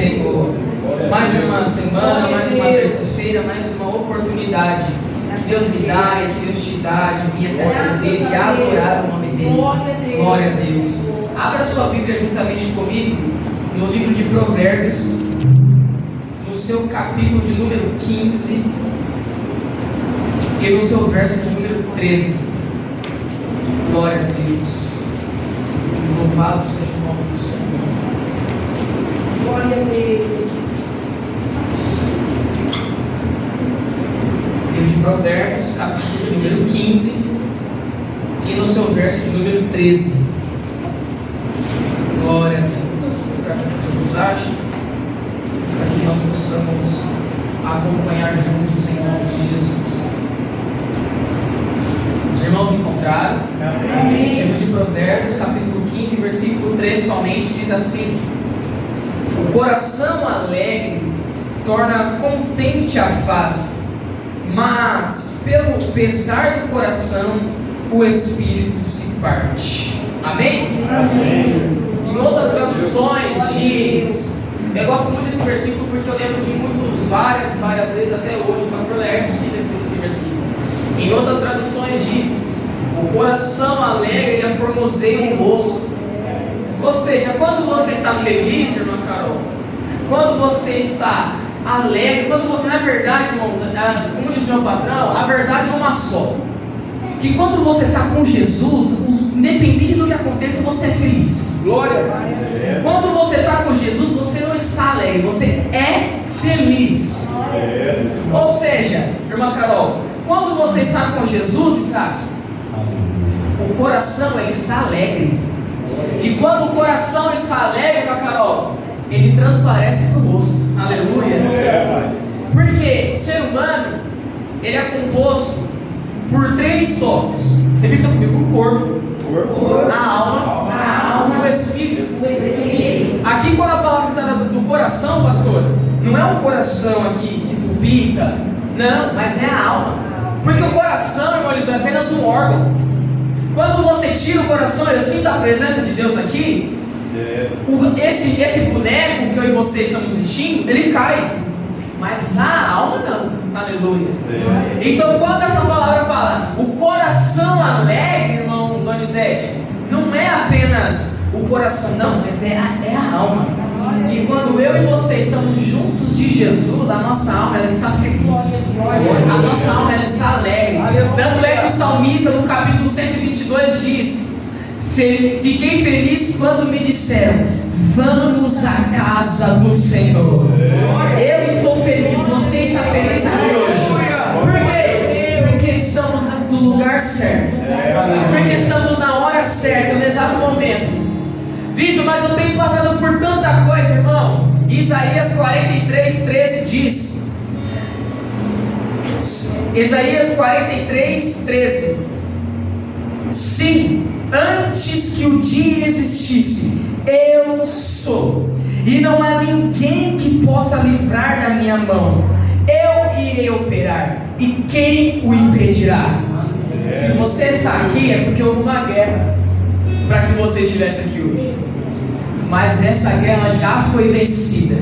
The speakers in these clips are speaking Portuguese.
Senhor. Mais uma semana, mais uma terça-feira, mais uma oportunidade que Deus me dá e que Deus te dá de vir até a dele e adorar o nome dele. Glória a Deus. Abra sua Bíblia juntamente comigo no livro de Provérbios, no seu capítulo de número 15 e no seu verso de número 13. Glória a Deus. Louvado seja o nome do Senhor. Glória a Deus. Livro de Provérbios, capítulo de número 15 e no seu verso de número 13. Glória a Deus. Espero que Deus nos ache, para que nós possamos acompanhar juntos em nome de Jesus. Os irmãos encontraram? Amém. Livro de Provérbios, capítulo 15, versículo 3 somente, diz assim: o coração alegre torna contente a face, mas pelo pesar do coração o espírito se parte. Amém? Amém. Em outras traduções diz, eu gosto muito desse versículo porque eu lembro de várias vezes até hoje o pastor Laércio cita esse versículo. Em outras traduções diz: o coração alegre é formoseia o rosto. Ou seja, quando você está feliz, irmã Carol, quando você está alegre, na verdade, irmão, como diz meu patrão, a verdade é uma só. Que quando você está com Jesus, independente do que aconteça, você é feliz. Glória. Quando você está com Jesus, você não está alegre, você é feliz. Ou seja, irmã Carol, quando você está com Jesus, sabe, o coração ele está alegre. E quando o coração está alegre, irmã Carol, ele transparece para o rosto. Aleluia. Porque o ser humano, ele é composto por 3 tópicos. Repita comigo: o corpo, a alma e o espírito. Aqui quando a palavra está do coração, pastor, não é o coração aqui que palpita, não, mas é a alma. Porque o coração, irmão, é apenas um órgão. Quando você tira o coração e sinta a presença de Deus aqui, esse boneco que eu e você estamos vestindo, ele cai. Mas a alma não. Aleluia. Então quando essa palavra fala o coração alegre, irmão Donizete, não é apenas o coração, não, mas é a alma. E quando eu e você estamos juntos de Jesus, a nossa alma ela está feliz. A nossa alma ela está alegre. Tanto é que o salmista no capítulo 122 diz: fiquei feliz quando me disseram, vamos à casa do Senhor. Eu estou feliz, você está feliz aqui hoje. Por quê? Porque estamos no lugar certo. Porque estamos na hora certa, no exato momento. Vitor, mas eu tenho passado por tanta coisa, irmão. Isaías 43, 13 diz: Isaías 43, 13. Sim, antes que o dia existisse, eu sou, e não há ninguém que possa livrar da minha mão. Eu irei operar, e quem o impedirá? Se você está aqui é porque houve uma guerra para que você estivesse aqui hoje. Mas essa guerra já foi vencida,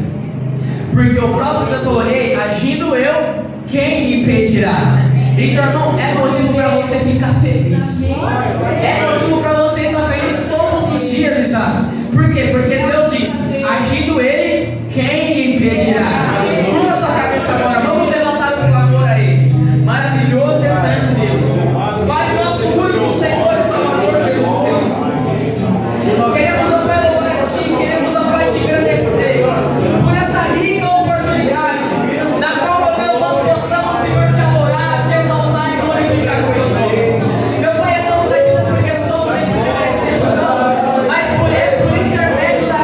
porque o próprio Deus falou: ei, agindo eu, quem me impedirá? Então, irmão, é motivo para você ficar feliz. É motivo para você estar feliz todos os dias, Isaac. Por quê? Porque Deus diz: agindo Ele, quem impedirá? Curva sua cabeça agora, vamos levantar o clamor a Ele. Maravilhoso e eterno Deus, Pai nosso único Senhor e Salvador Jesus Cristo. Queremos, ó Pai, louvar a Ti, queremos, ó Pai, Te agradecer por essa rica oportunidade, na qual, ó Deus, nós possamos, Senhor, Te adorar, Te exaltar e glorificar o Teu nome. Meu Pai, estamos aqui não porque somos e porque merecemos, não, mas por intermédio da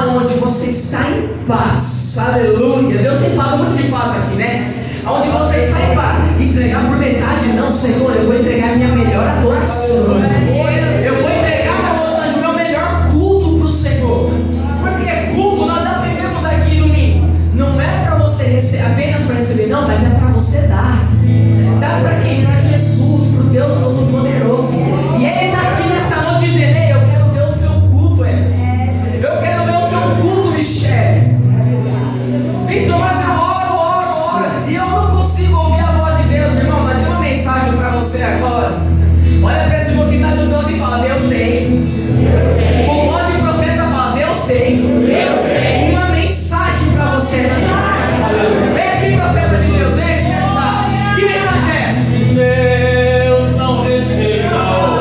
aonde você está em paz, aleluia. Deus tem falado muito de paz aqui, né? Aonde você está em paz, entregar por metade, não, Senhor, eu vou entregar minha melhor adoração, eu vou entregar, meu Deus, o meu melhor culto para o Senhor, porque culto, nós aprendemos aqui domingo, não é para você receber, apenas para receber, não, mas é para você dar. Dá para quem? Para Jesus, para o Deus Todo-Poderoso. E Ele está aqui nessa noite dizendo: ei, eu quero ver o seu culto, Edson. Eu quero ver o seu culto, Michele. Vitor, mas eu oro. E eu não consigo ouvir a voz de Deus, irmão. Mas tem uma mensagem para você agora. Olha para esse irmão que está do lado e fala: Deus tem. Com voz de profeta fala: Deus tem. Uma mensagem para você aqui. Vem aqui, profeta de Deus, vem aqui. Que mensagem é essa? Deus não rejeita.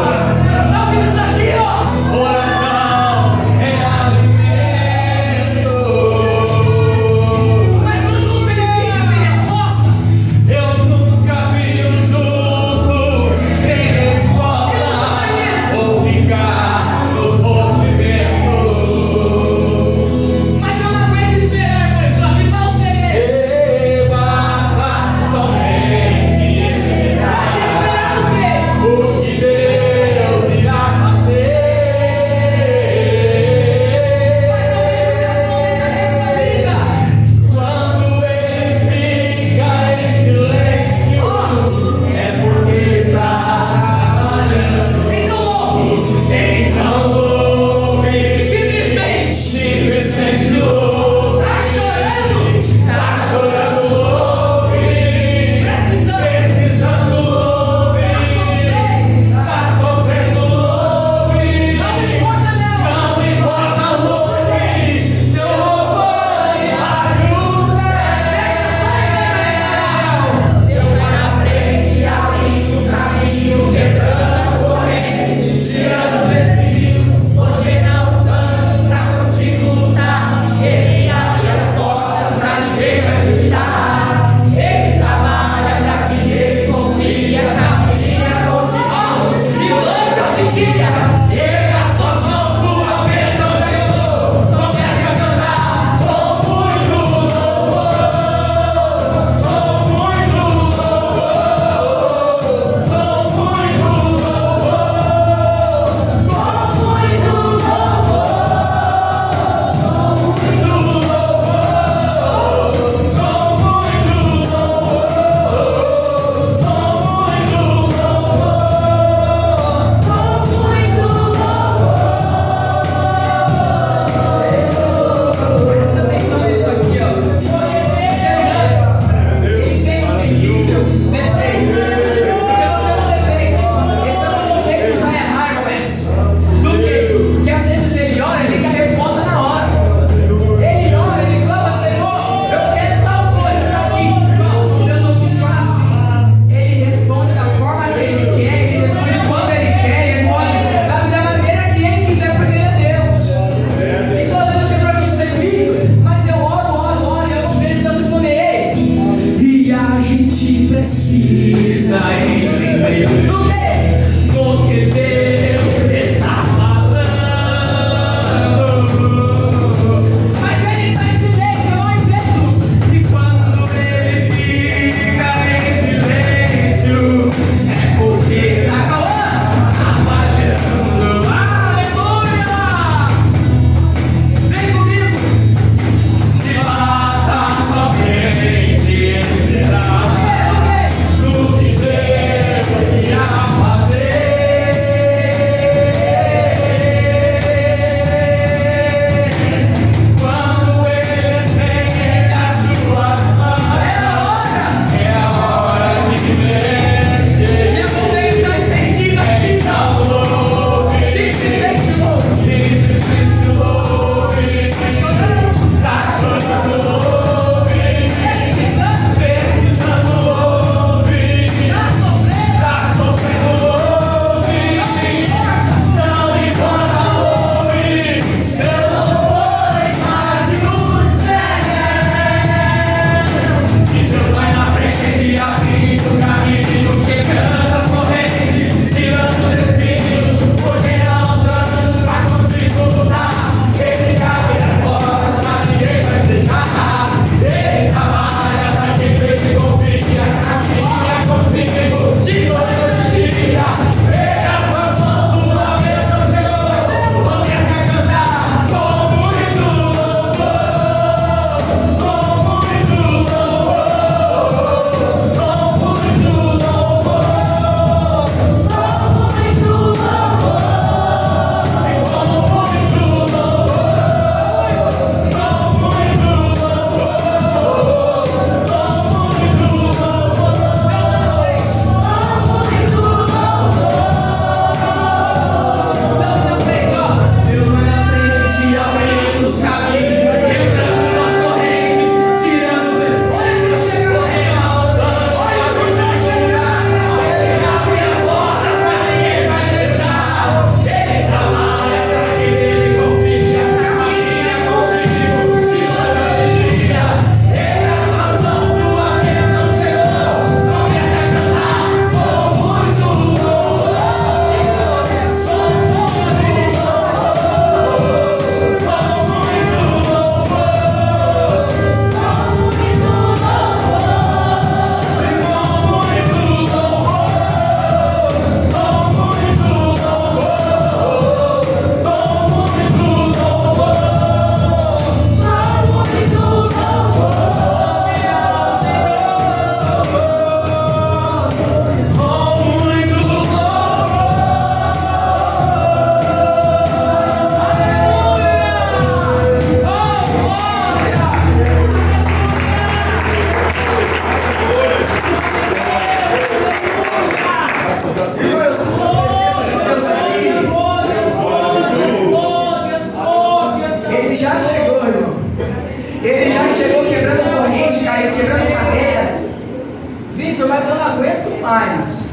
Vitor, mas eu não aguento mais.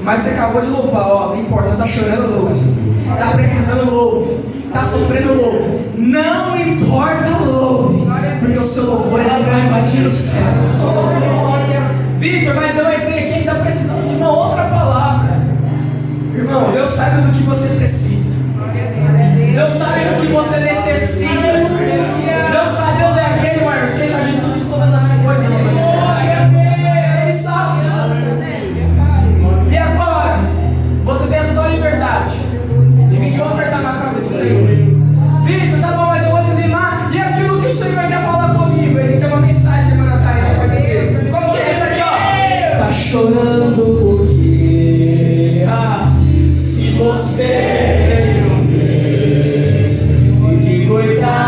Mas você acabou de louvar, ó, não importa, tá chorando, louve. Tá precisando, louve. Tá sofrendo, louve. Não importa, louve. Porque o seu louvor ele vai invadir o céu. Vitor, mas eu entrei aqui e ainda precisando de uma outra palavra. Irmão, Deus sabe do que você precisa. Deus sabe do que você necessita. Deus sabe, Deus é aquele, Marcos, que sabe de tudo, de todas as coisas. Ele sabe. E agora, você tem a total liberdade de vir ofertar na casa do Senhor. Vitor, tá bom, mas eu vou dizimar. E aquilo que o Senhor quer falar comigo? Ele tem uma mensagem, irmã Natália, vai dizer. Como que é isso aqui, ó? Tá chorando porque se você tem um Deus de coitado.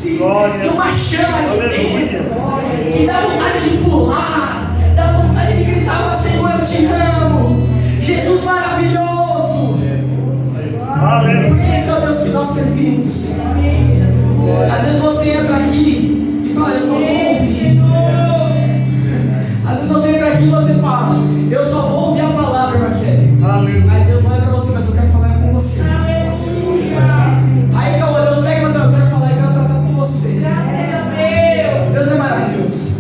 assim, tem uma chama aqui dentro, que dá vontade de pular, dá vontade de gritar: Senhor, eu te amo, Jesus maravilhoso, porque esse é o Deus que nós servimos. Às vezes você entra aqui e fala: eu só vou ouvir. Às vezes você entra aqui e você fala: eu só vou ouvir a palavra, Raquel. Aí Deus olha para você: mas eu quero falar com você. Aí Deus pega e diz: eu quero falar e quero tratar com você. Deus é maravilhoso.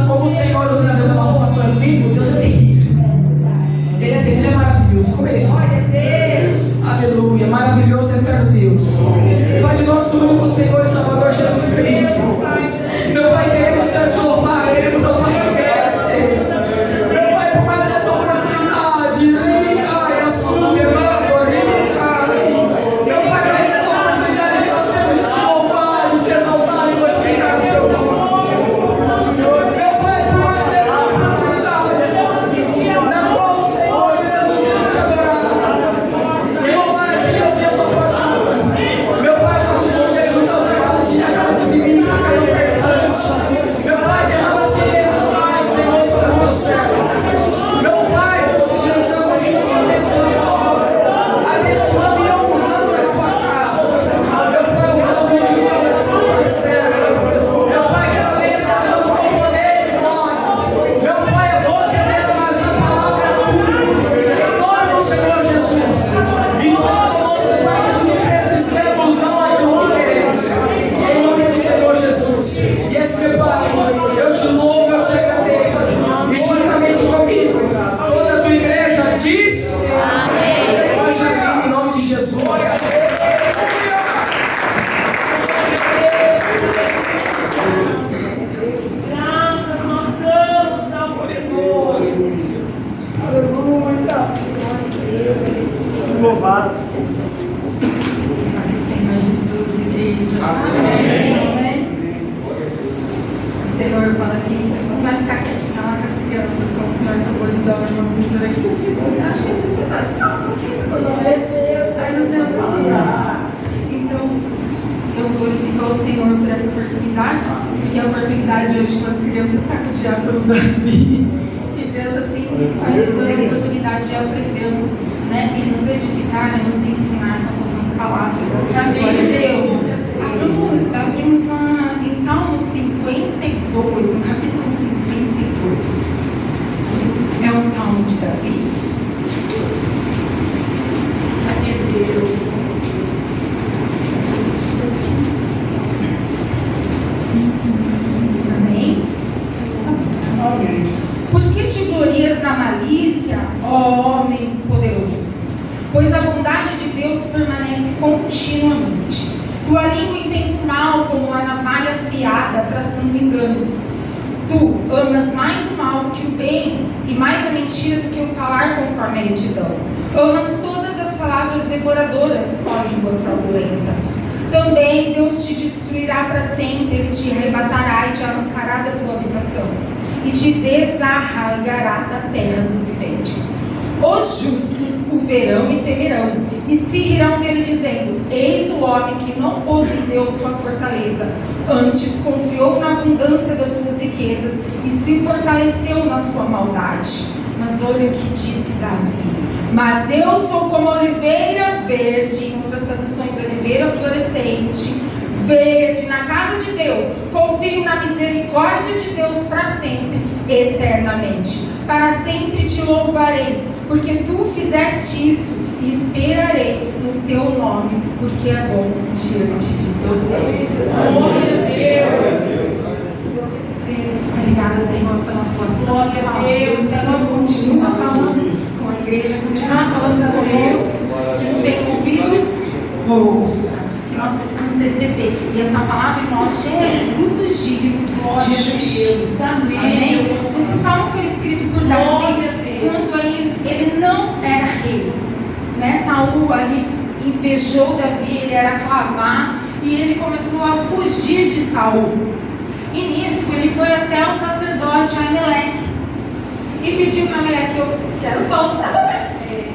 Como o Senhor usa na vida da nossa pastora Lindo, Deus é terrível. Ele é terrível, ele é maravilhoso. Como ele é? Aleluia, maravilhoso e eterno Deus. Pai de nosso único Senhor e Salvador Jesus Cristo. Meu Pai, queremos te louvar, queremos louvar te agradecer. Meu Pai, por mais dessa oportunidade, meu Pai, por mais dessa oportunidade que nós temos de te louvar, de te exaltar e glorificar o teu nome. Meu Pai, por mais dessa oportunidade, na qual o Senhor Jesus quer te adorar, de louvar a ti e ouvir a tua palavra. Meu Pai, todos os dias que tu te ofertas, aquela dizimista, aquela ofertante. Meu Pai, derrama a certeza mais, Senhor, sobre os teus servos. Meu Pai, que o Senhor já continua se abençoando a obra, abençoando e honrando a tua casa. Meu Pai, eu quero ouvir de Deus da sua parceira. Meu Pai, que ela venha se abrindo com poder e glória. Meu Pai, a boca é dela, mas a palavra é tua. Em nome do Senhor Jesus. E fala conosco, Pai, aquilo que precisamos, não aquilo que queremos. Em nome do Senhor Jesus. E esse, meu Pai, eu te louvo, eu te agradeço. E juntamente comigo, toda a tua igreja diz: amém. Pode abrir em nome de Jesus. Graças nós damos ao Senhor. Aleluia. Louvado. Nosso Senhor Jesus, igreja. Amém. O Senhor fala: gente, não vai ficar quietinho lá com as crianças, como o Senhor acabou de usar o irmão Vitor aqui. Você acha que você vai ficar um pouquinho escondido? Aí o Senhor fala: então, eu glorifico ao Senhor por essa oportunidade, porque a oportunidade hoje com as crianças está com o diácono Davi. E Deus, assim, vai nos dar a oportunidade de aprendermos, né, e nos edificar, e nos ensinar com a sua santa palavra. Glória a Deus. Abrimos lá em Salmo 52, no capítulo 52. É o Salmo de Davi. Meu Deus. Amém? Amém. Por que te glorias na malícia, ó homem poderoso? Pois a bondade de Deus permanece continuamente. Tua língua intenta o mal como a navalha afiada, traçando enganos. Tu amas mais o mal do que o bem, e mais a mentira do que o falar conforme a retidão. Amas todas as palavras devoradoras, ó língua fraudulenta. Também Deus te destruirá para sempre, Ele te arrebatará e te arrancará da tua habitação, e te desarraigará da terra dos viventes. Os justos o verão e temerão, e se rirão dele, dizendo: eis o homem que não pôs em Deus sua fortaleza, antes confiou na abundância das suas riquezas, e se fortaleceu na sua maldade. Mas olha o que disse Davi: mas eu sou como a oliveira verde, em outras traduções, oliveira florescente, verde na casa de Deus. Confio na misericórdia de Deus para sempre, eternamente. Para sempre te louvarei, porque tu fizeste isso, e esperarei no teu nome, porque é bom diante de vocês. Glória a Deus. Obrigada, Senhor, pela sua Glória a Deus. O Senhor continua falando com a igreja, continua falando conosco. Quem tem ouvidos, ouça. Que nós precisamos receber. E essa palavra em nós é frutos dignos de justiça. Amém. Esse salmo foi escrito por Davi quando ele não era rei. Né? Saul ali invejou Davi, ele era aclamado, e ele começou a fugir de Saul. E nisso ele foi até o sacerdote Ameleque e pediu para Ameleque: eu quero pão para comer.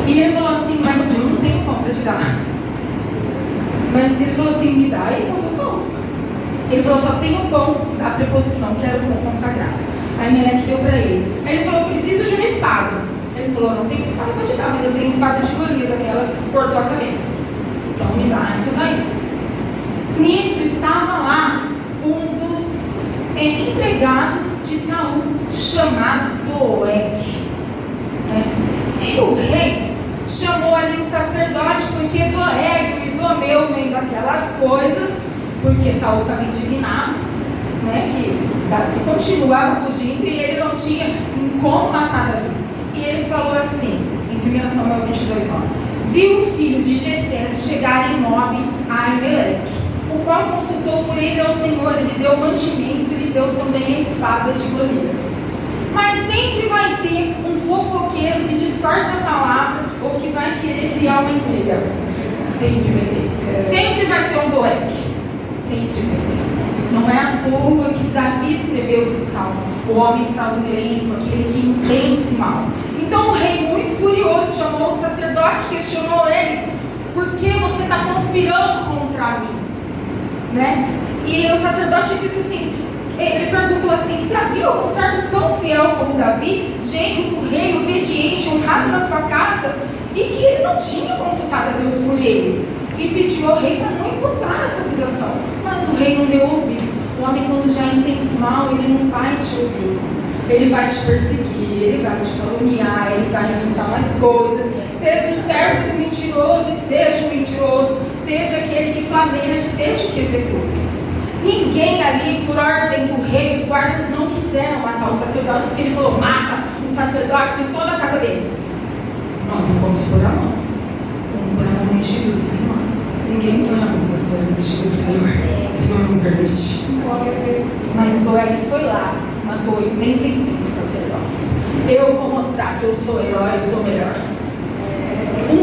E ele falou assim: mas eu não tenho pão para te dar. Mas ele falou assim, me dá aí quanto pão. Ele falou, só tem o pão da preposição, que era o pão consagrado. Aí Meleque deu para ele. Aí ele falou, eu preciso de uma espada. Ele falou, eu não tenho espada para te dar, mas eu tenho espada de Golias, aquela que cortou a cabeça. Então me dá essa daí. Nisso estava lá um dos empregados de Saul, chamado Doeg. E o rei chamou ali o sacerdote, porque Doeg e Idomeu vem daquelas coisas, porque Saul estava indignado, que Davi continuava fugindo e ele não tinha como matar Davi. E ele falou assim, em 1 Samuel 22, 9: viu o filho de Jessé chegar em Nob a Aimeleque, o qual consultou por ele ao Senhor, ele deu mantimento, ele deu também a espada de Golias. Mas sempre vai ter um fofoqueiro que distorce a palavra ou que vai querer criar uma intriga. Sempre vai ter. Sempre vai ter um Doeg. Sempre vai ter. Não é à toa que Davi escreveu esse salmo. O homem fraudulento, aquele que intenta o mal. Então o rei, muito furioso, chamou o sacerdote, questionou ele: por que você está conspirando contra mim? E o sacerdote disse assim, ele perguntou assim: se havia um servo tão fiel como Davi, genro do rei, obediente, honrado na sua casa, e que ele não tinha consultado a Deus por ele, e pediu ao rei para não imputar essa acusação. Mas o rei não deu ouvidos. O homem, quando já entende mal, ele não vai te ouvir. Ele vai te perseguir, ele vai te caluniar, ele vai inventar mais coisas. Seja o servo do mentiroso e seja o mentiroso, seja aquele que planeja, seja o que executa. Ninguém ali, por ordem do rei, os guardas não quiseram matar os sacerdotes, porque ele falou: mata os sacerdotes em toda a casa dele. Nós não vamos pôr a mão. Vamos pôr a mão no enchido do Senhor. Ninguém põe a mão no enchido do Senhor. O Senhor não permite. Mas Doeg foi lá, matou 85 sacerdotes. Eu vou mostrar que eu sou herói, sou melhor.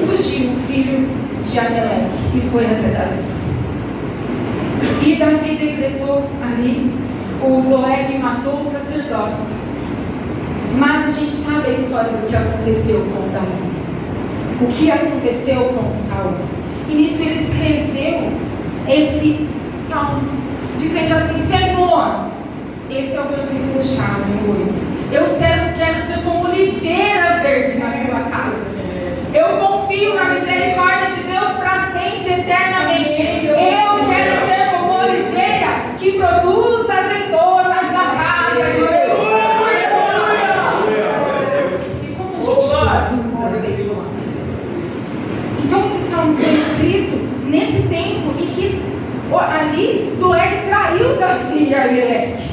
Fugiu, o filho de Ameleque, e foi até Davi. E Davi decretou ali, o Doeg matou os sacerdotes. Mas a gente sabe a história do que aconteceu com Davi. O que aconteceu com Saul. E nisso ele escreveu esse Salmos, dizendo assim: Senhor, esse é o versículo chave, no 8. Eu quero ser como oliveira verde na tua casa. Eu confio na misericórdia de Deus para sempre, eternamente. Eu quero ser como oliveira que produz azeitonas na casa de Deus. E como a gente produz azeitonas? Então esse salmo foi escrito nesse tempo em que ali Doeg traiu Davi e Ameleque.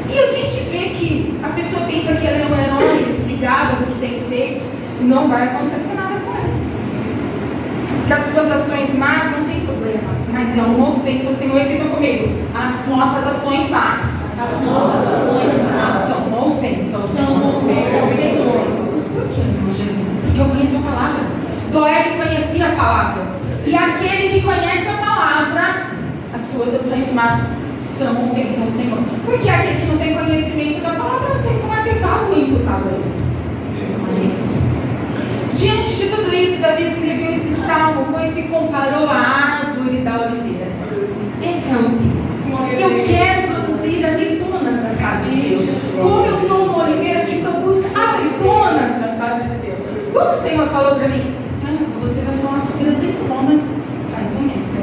E a gente vê que a pessoa pensa que ele é um herói, ele se gaba do que tem feito. Não vai acontecer nada com ele. Que as suas ações más não tem problema, mas é uma ofensa ao Senhor. Repita comigo: as nossas ações más. As nossas ações más são uma ofensa ao Senhor. Por que, Angelina? Porque eu conheço a palavra. Doeg conhecia a palavra. E aquele que conhece a palavra, as suas ações más são ofensa ao Senhor. Porque aquele que não tem conhecimento da palavra não é pecado imputado a ele. Mas diante de tudo isso, Davi escreveu esse salmo, pois se comparou à árvore da oliveira. Esse é o tema. Eu quero produzir azeitonas na casa de Deus. Como eu sou uma oliveira que produz azeitonas na casa de Deus. Quando o Senhor falou para mim: Sandra, você vai falar sobre azeitona. Faz um mês,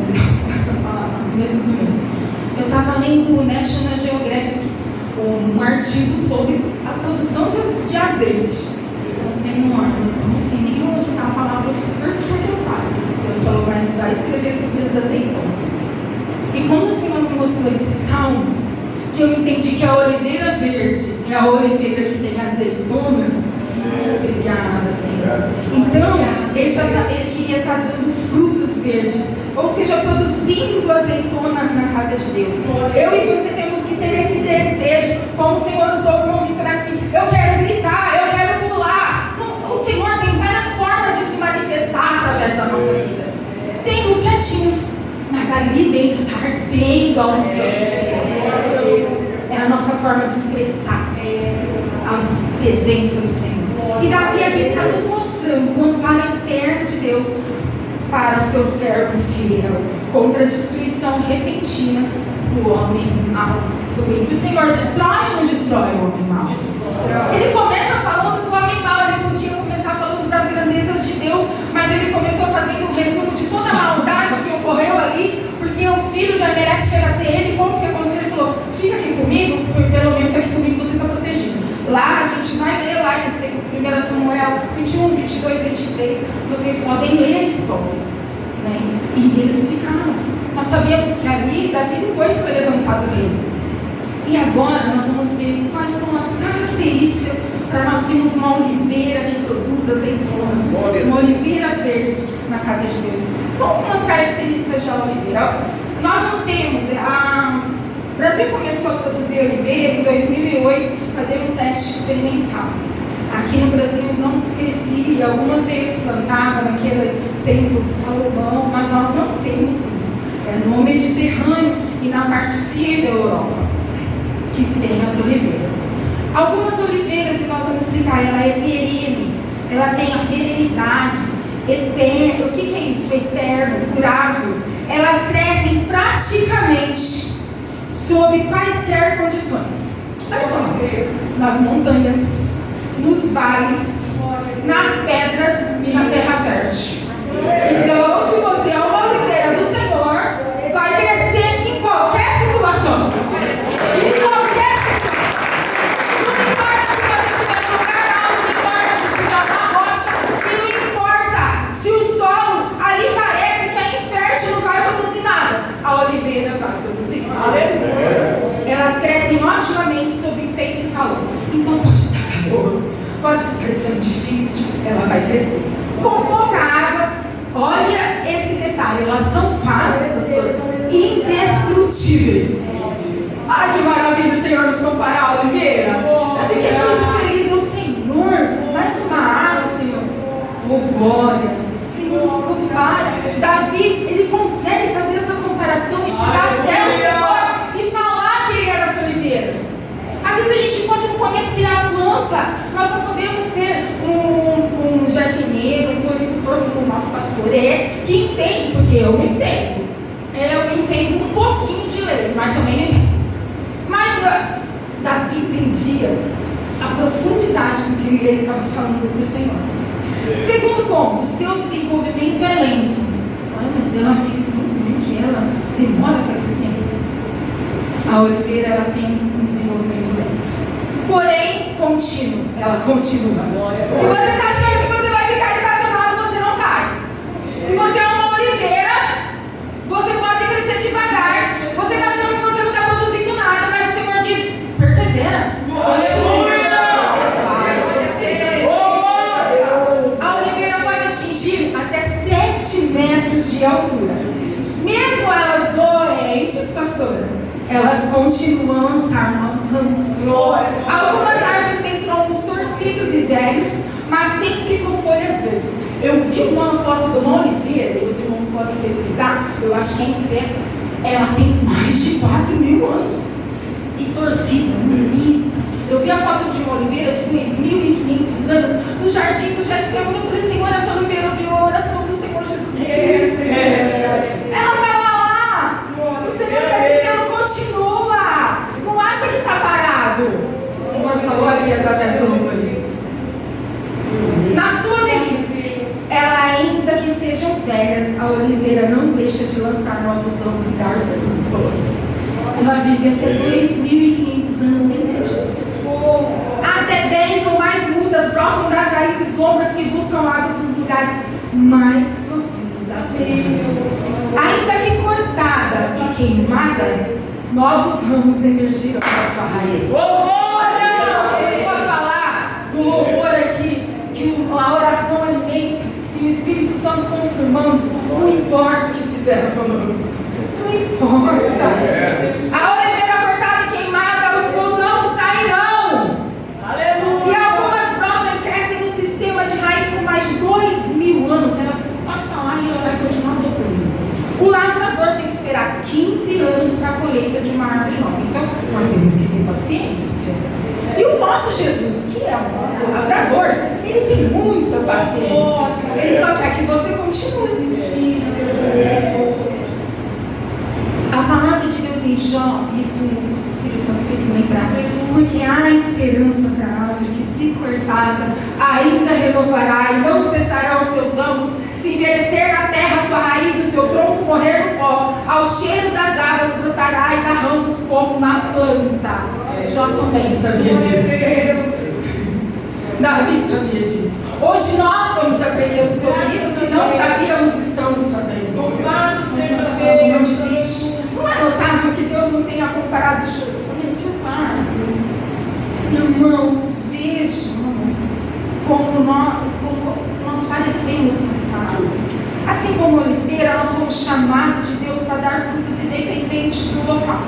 essa palavra, no começo do mês. Eu estava lendo o National Geographic, um artigo sobre a produção de azeite. Senhor, mas eu não sei nem onde está a palavra, por que eu falo? O Senhor falou: mas vai escrever sobre as azeitonas. E quando o Senhor me mostrou esses salmos, que eu entendi que a oliveira verde é a oliveira que tem azeitonas. Obrigada, Senhor. Então, ele queria estar dando frutos verdes, ou seja, produzindo azeitonas na casa de Deus. Eu e você temos que ter esse desejo, como o Senhor usou o nome para aqui. Eu quero gritar, eu quero pular. O Senhor tem várias formas de se manifestar através da nossa vida. Tem os quietinhos, mas ali dentro está ardendo a unção do Senhor. É a nossa forma de expressar a presença do Senhor. E Davi aqui está nos mostrando, quando para perto de Deus, para o seu servo fiel, contra a destruição repentina do homem mau. O Senhor destrói ou não destrói o homem mau? Ele começa falando do homem mau. Ele podia começar falando das grandezas de Deus, mas ele começou fazendo um resumo de toda a maldade que ocorreu ali, porque o filho de Ameleque chega até ele, como que aconteceu? Ele falou: fica aqui comigo, pelo menos aqui comigo você está protegido. Lá a gente vai ler lá em 1 Samuel 21, 22, 23, vocês podem ler a história, né? E eles ficaram. Nós sabemos que ali Davi depois foi levantado rei. E agora nós vamos ver quais são as características para nós termos uma oliveira que produz azeitonas, uma oliveira verde na casa de Deus. Quais são as características da oliveira? Nós não temos. O Brasil começou a produzir oliveira em 2008, fazer um teste experimental. Aqui no Brasil não se crescia, algumas vezes plantava naquele templo de Salomão, mas nós não temos isso. É no Mediterrâneo e na parte fria da Europa que tem as oliveiras. Algumas oliveiras, e nós vamos explicar, ela é perene, ela tem a perenidade, eterno. O que é isso? Eterno, durável. Elas crescem praticamente sob quaisquer condições. Nas montanhas, nos vales, nas pedras e na terra fértil. Então, se você é uma oliveira do Senhor, vai crescer em qualquer situação. Em qualquer situação. Não importa se você estiver no lugar alto, não importa se estiver numa rocha, e não importa se o solo ali parece que é infértil, não vai produzir nada. A oliveira vai produzir. Elas crescem otimamente sob intenso calor. Então pode estar calor, pode estar sendo difícil, ela vai crescer. Com pouca água, olha esse detalhe, elas são quase indestrutíveis. Ai, que maravilha o Senhor nos comparar a oliveira. Eu fiquei muito feliz no Senhor. Mais uma árvore, Senhor. Oh, glória. Senhor nos compara. Davi, ele consegue fazer essa comparação e chegar até o Senhor e falar que ele era essa oliveira. Às vezes a gente pode não conhecer a planta. Nós não podemos ser um jardineiro, um floricultor como o nosso pastor é, que entende, porque eu não entendo. Eu entendo um pouquinho de lei, mas também não entendo. Mas Davi entendia a profundidade do que ele estava falando para o Senhor. Segundo ponto, seu desenvolvimento é lento. Olha, mas ela fica tão grande, ela demora para crescer. A oliveira, ela tem um desenvolvimento lento, porém contínuo. Ela continua. Se você está achando que você vai ficar estacionado, você não cai. Se você é uma oliveira, você pode crescer devagar. Você está achando que você não está produzindo nada, mas o Senhor diz: persevera. Continua. A oliveira pode atingir até 7 metros de altura. Mesmo elas doentes, pastora, elas continuam a lançar novos ramos. Algumas árvores têm troncos torcidos e velhos, mas sempre com folhas verdes. Eu vi uma foto de uma oliveira, e os irmãos podem pesquisar, eu acho que é em Creta. Ela tem mais de 4.000 anos. E torcida, bonita. Eu vi a foto de uma oliveira de 2.500 anos no jardim do Getsemane. Eu falei: Senhor, essa oliveira ouviu a oração do Senhor Jesus Cristo. Ela estava lá. O Senhor está dizendo: continua. Não acha que está parado. O Senhor falou aqui através do louvores. Na sua velhice, ela ainda que sejam velhas, a oliveira não deixa de lançar novos ramos e dar frutos. Ela vive até 2.500 anos em média. Até 10 ou mais mudas brotam das raízes longas que buscam águas nos lugares mais profundos da terra. Ainda que cortada e queimada, novos ramos emergiram da sua raiz. Eu vou falar do louvor aqui, que a oração alimenta e o Espírito Santo confirmando. Não importa o que fizeram conosco. Não importa. A oliveira cortada e queimada, os seus ramos sairão. Aleluia. E algumas brotam e crescem no sistema de raiz por mais de 2.000 anos. Ela pode estar lá e ela vai continuar brotando. O lavrador tem que esperar 15 anos para a colheita de uma árvore nova. Então, nós temos que ter paciência. E o nosso Jesus, que é o nosso lavrador, ele tem muita paciência. Ele só quer que você continue. A palavra de Deus em Jó, isso o Espírito Santo fez me lembrar, porque há esperança para a árvore que, se cortada, ainda renovará e não cessará os seus ramos. Se envelhecer na terra a sua raiz, o seu tronco morrer no pó, ao cheiro das águas brotará e dá ramos como uma planta. Jó também sabia disso. Davi sabia disso. Hoje nós estamos aprendendo sobre isso. Se não sabíamos, estamos sabendo. Louvado seja Não Deus. existe. Não é notável que Deus não tenha comparado justamente as árvores. Irmãos, vejamos como nós parecemos com essa árvore. Assim como oliveira, nós somos chamados de Deus para dar frutos independentes do local.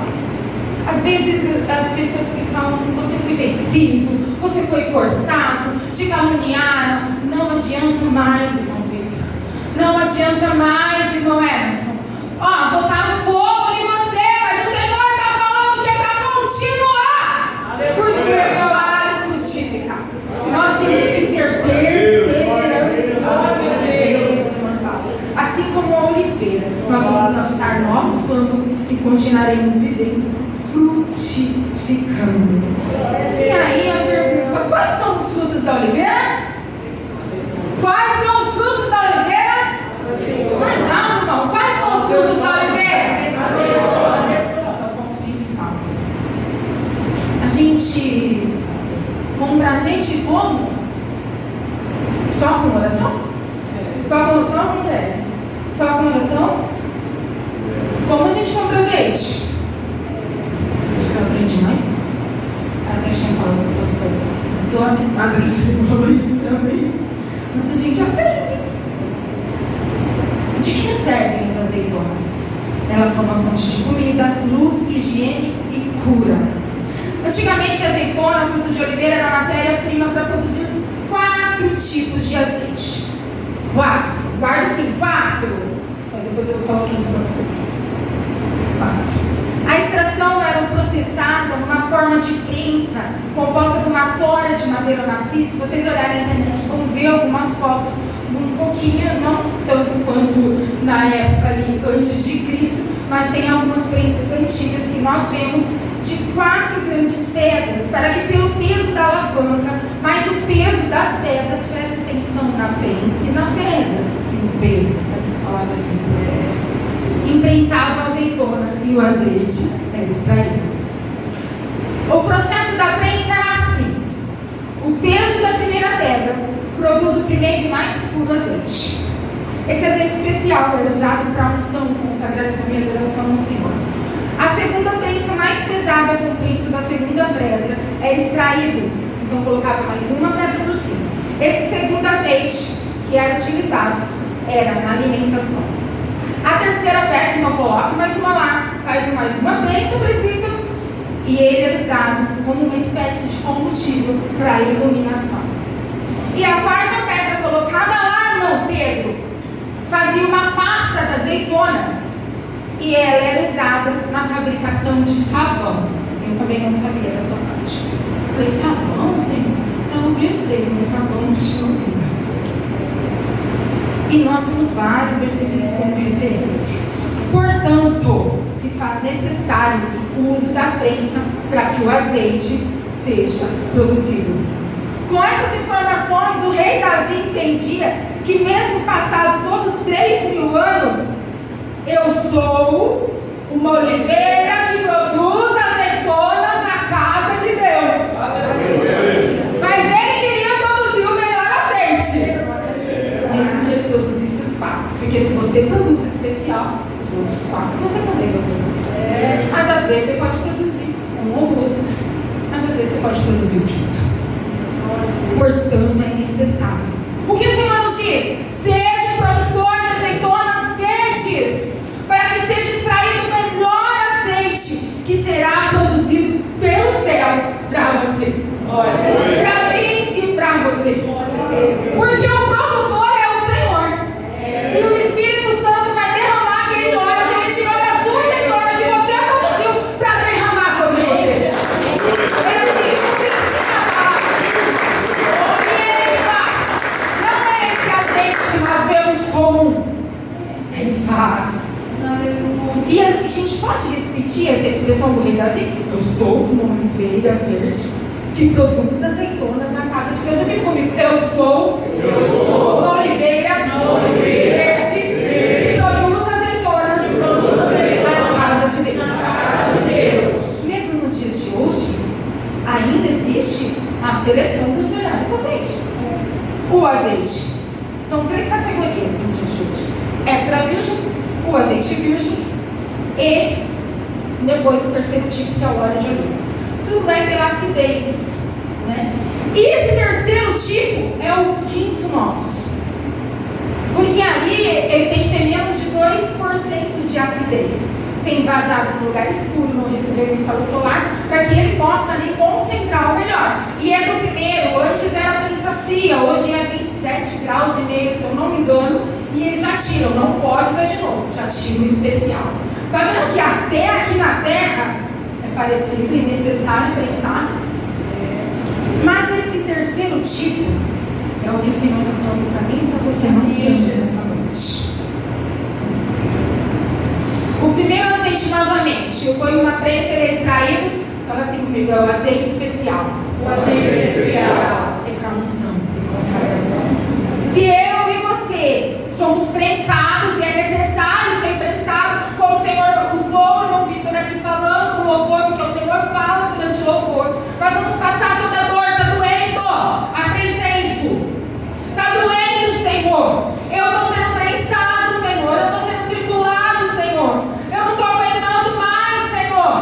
Às vezes as pessoas que falam assim, você foi vencido, você foi cortado, te caluniaram. Não adianta mais, irmão Victor. Não adianta mais, irmão Emerson. Botaram fogo em você, mas o Senhor está falando que é para continuar. Porque vai frutificar. Nós temos que ter perseverança. Assim como a oliveira, nós vamos lançar novos ramos e continuaremos vivendo, frutificando. E aí a pergunta: quais são os frutos da oliveira? Quais são os frutos da oliveira? Mais alto, irmão. Quais são os frutos da oliveira? Esse é o ponto principal. A gente compra azeite como? Só com oração? Só com oração não quer? Só com oração? Como a gente compra azeite? Eu aprendi mais. Até tinha falado com o pastor. Estou abismada que você falou isso para mim. Mas a gente aprende. De que servem as azeitonas? Elas são uma fonte de comida, luz, higiene e cura. Antigamente a azeitona, fruto de oliveira, era a matéria-prima para produzir 4 tipos de azeite. 4. Guarda assim, 4. Depois eu vou falar o quinto para vocês. 4. A extração era processada numa forma de prensa, composta de uma tora de madeira maciça. Se vocês olharem na internet, vão ver algumas fotos, um pouquinho, não tanto quanto na época ali antes de Cristo, mas tem algumas prensas antigas que nós vemos de 4 grandes pedras, para que pelo peso da alavanca, mais o peso das pedras, preste atenção na prensa e na pedra, e no peso, essas palavras são importantes, imprensava a azeitona e o azeite era extraído. O processo da prensa era assim: o peso da primeira pedra produz o primeiro e mais puro azeite. Esse azeite especial era usado para unção, consagração e adoração ao Senhor. A segunda prensa mais pesada, com o peso da segunda pedra, é extraído. Então colocava mais uma pedra por cima. Esse segundo azeite que era utilizado era na alimentação. A terceira pedra, então coloca mais uma lá, faz mais uma prensa, presbítero, e ele é usado como uma espécie de combustível para a iluminação. E a quarta pedra colocada lá, irmão Pedro, fazia uma pasta da azeitona. E ela era usada na fabricação de sabão. Eu também não sabia dessa parte. Falei, sabão, Senhor? Eu não vi os 3, mas sabão não tinha ouvido. E nós temos vários versículos como referência. Portanto, se faz necessário o uso da prensa para que o azeite seja produzido. Com essas informações, o rei Davi entendia que mesmo passado todos 3.000 anos, eu sou uma oliveira que produz azeitonas na casa de Deus. Mas ele queria produzir o melhor azeite, mesmo que ele produzisse os 4. Porque se você produz o especial, os outros 4 você também vai produzir. Mas às vezes você pode produzir um ou outro, mas às vezes você pode produzir o 5º. Portanto, é necessário. O que o Senhor nos diz? Seja um produtor de azeitonas verdes, para que seja extraído o melhor azeite que será produzido pelo céu para você, para mim e para você. Porque o produtor é o Senhor, e o Espírito Santo vai derramar aquele óleo que ele tirou da sua azeitona que você produziu para derramar sobre você. Ele precisa se parar. E a gente pode repetir essa expressão do rei Davi? Eu sou uma oliveira verde que produz azeitonas na casa de Deus. Repita comigo. Eu sou uma oliveira verde que produz azeitonas na casa de Deus. Mesmo nos dias de hoje, ainda existe a seleção dos melhores azeites. O azeite. São 3 categorias no dia de hoje: extra virgem, o azeite virgem e depois o terceiro tipo, que é o óleo de oliva. Tudo é pela acidez, né? E esse terceiro tipo é o quinto nosso, porque ali ele tem que ter menos de 2% de acidez, ser envasado no lugar escuro, não receber muita luz solar, para que ele possa ali concentrar o melhor. E é do primeiro, antes era prensa fria, hoje é 27 graus e meio, se eu não me engano, e eles já tiram, não pode usar de novo, já tira o especial. Está vendo que até aqui na terra é parecido e necessário prensar? Mas esse terceiro tipo é o que o Senhor está falando para mim e para você não ser nessa noite. O primeiro azeite, novamente, eu ponho uma prensa, ele é extraído. Fala assim comigo, é o azeite especial. O azeite especial é para unção e consagração. Se eu e você somos prensados e é necessário ser prensado, como o Senhor usou o irmão Vitor aqui falando no louvor, porque o Senhor fala durante o louvor, nós vamos passar toda dor. Está doendo? A prensa é isso. Está doendo, Senhor. Eu estou sendo prensado, Senhor. Eu estou sendo tribulado, Senhor. Eu não estou aguentando mais, Senhor.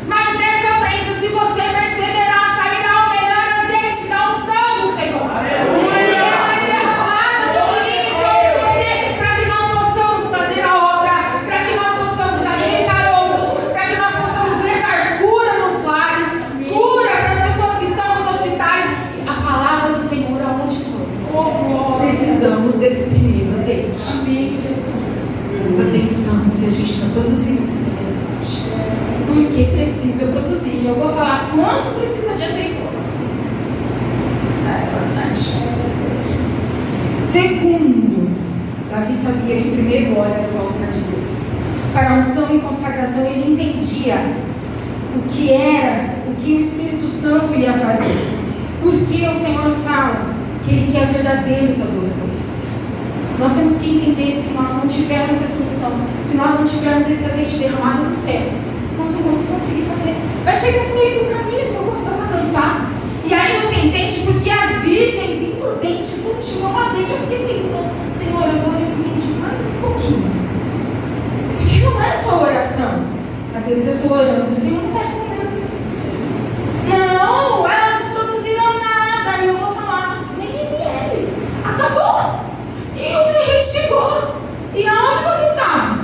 Mas nessa prensa, se você perseverar, sairá o melhor azeite da unção do Senhor. Aleluia. Ela é derramada sobre mim e sobre você, para que nós possamos fazer a obra, para que nós possamos alimentar outros, para que nós possamos levar cura nos lares, cura para as pessoas que estão nos hospitais. A palavra do Senhor aonde formos. Precisamos desse primeiro azeite. Amém, Jesus. Presta atenção se a gente está produzindo esse primeiro azeite. Porque precisa produzir. Eu vou falar quanto precisa de azeitona. É bastante. Segundo, Davi sabia que o primeiro óleo era o altar de Deus. Para a unção e consagração, ele entendia o que era, o que o Espírito Santo ia fazer. Porque o Senhor fala que Ele quer verdadeiros adoradores. Nós temos que entender que se nós não tivermos essa unção, se nós não tivermos esse azeite derramado do céu, nós não vamos conseguir fazer. Vai chegar no meio do caminho, seu corpo está cansado. E aí você entende porque as virgens imprudentes não tinham azeite. Eu fiquei pensando, Senhor, agora eu entendi mais um pouquinho. Porque não é só oração. Às vezes eu estou orando, o Senhor não está respondendo. Não, elas não produziram nada. E eu vou falar, nem eles. Acabou. E o rei chegou. E aonde você está?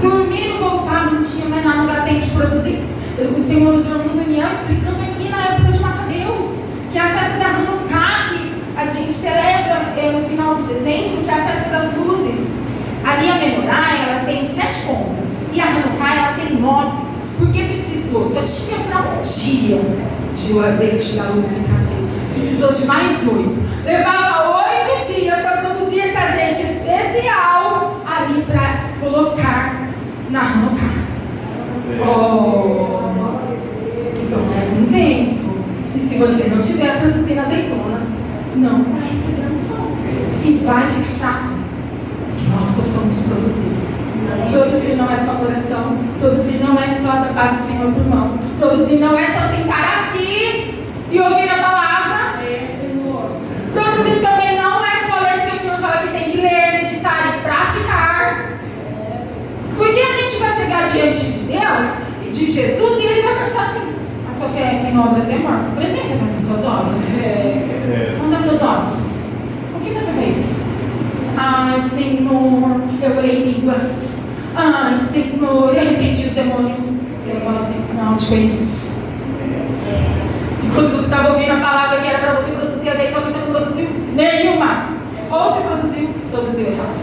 Dormindo, voltar, não tinha mais nada, não dá tempo de produzir. O Senhor usou o irmão Daniel explicando aqui na época de Macabeus, que é a festa da Hanukkah, que a gente celebra no final de dezembro, que é a festa das luzes. Ali a Menorá, ela tem 7 pontas. E a Hanukkah, ela tem 9. Porque precisou, só tinha para um dia de o azeite da luz ficar assim. Precisou de mais 8. Levava 8 dias para produzir esse azeite especial ali para colocar na Hanukkah. Oh, então leva um tempo. E se você não estiver produzindo azeitonas, não vai receber a unção. E vai ficar fraco. Que nós possamos produzir. Produzir não é só adoração. Produzir não é só da paz do Senhor por mão. Produzir não é só sentar aqui e ouvir a palavra. Produzir também não é só ler, porque o Senhor fala que tem que ler, meditar e praticar. Porque a gente vai chegar diante de Deus, de Jesus, e Ele vai perguntar assim: a sua fé sem obras é morta. Apresenta para mim suas obras. Onde as suas obras? O que você fez? Ai, Senhor, eu orei em línguas. Ai, Senhor, eu repreendi os demônios. Você vai falar assim: não te conheço. Enquanto você estava ouvindo a palavra que era para você produzir azeitona, você não produziu nenhuma. Ou você produziu errado.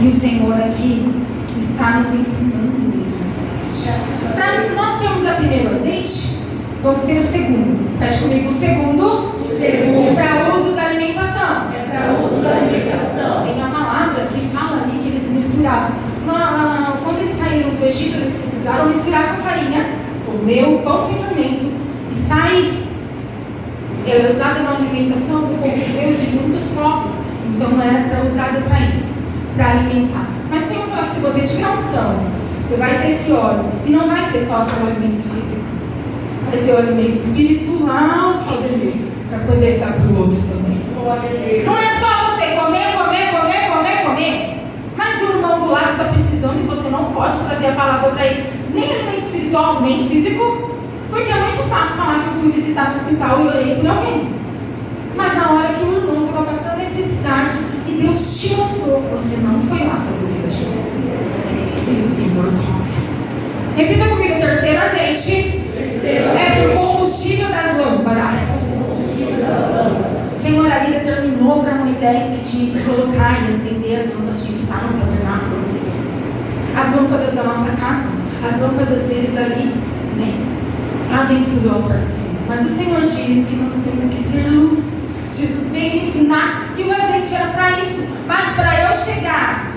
E o Senhor aqui está nos ensinando isso nessa noite. Para nós termos o primeiro azeite, vamos ter o segundo. Pede comigo o segundo. É para uso da alimentação. É para uso da alimentação. Tem uma palavra que fala ali que eles misturavam quando eles saíram do Egito, eles precisaram misturar com farinha, comer o pão sem fermento e sair. Ela é usada na alimentação do povo judeu de muitos povos, então era usada para isso, para alimentar. Mas o Senhor falou que se você tiver unção, você vai ter esse óleo, e não vai ser só o alimento físico, vai ter o alimento espiritual, que é o dever, para poder dar para o outro também. Não é só você comer, mas o irmão do lado está precisando e você não pode trazer a palavra para ele, nem alimento espiritual, nem físico, porque é muito fácil falar que eu fui visitar no hospital e orei por alguém. Mas na hora que o irmão estava passando necessidade e Deus te mostrou, você não foi lá fazer o que Deus te falou. E o Senhor cobra. Repita comigo: terceiro azeite é o combustível das lâmpadas. O Senhor ali determinou para Moisés que tinha que colocar e acender as lâmpadas, tinha que estar no tabernáculo. As lâmpadas da nossa casa, as lâmpadas deles ali, né? Está dentro do altar do Senhor. Mas o Senhor diz que nós temos que ser luz. Jesus veio ensinar que o azeite era para isso. Mas para eu chegar,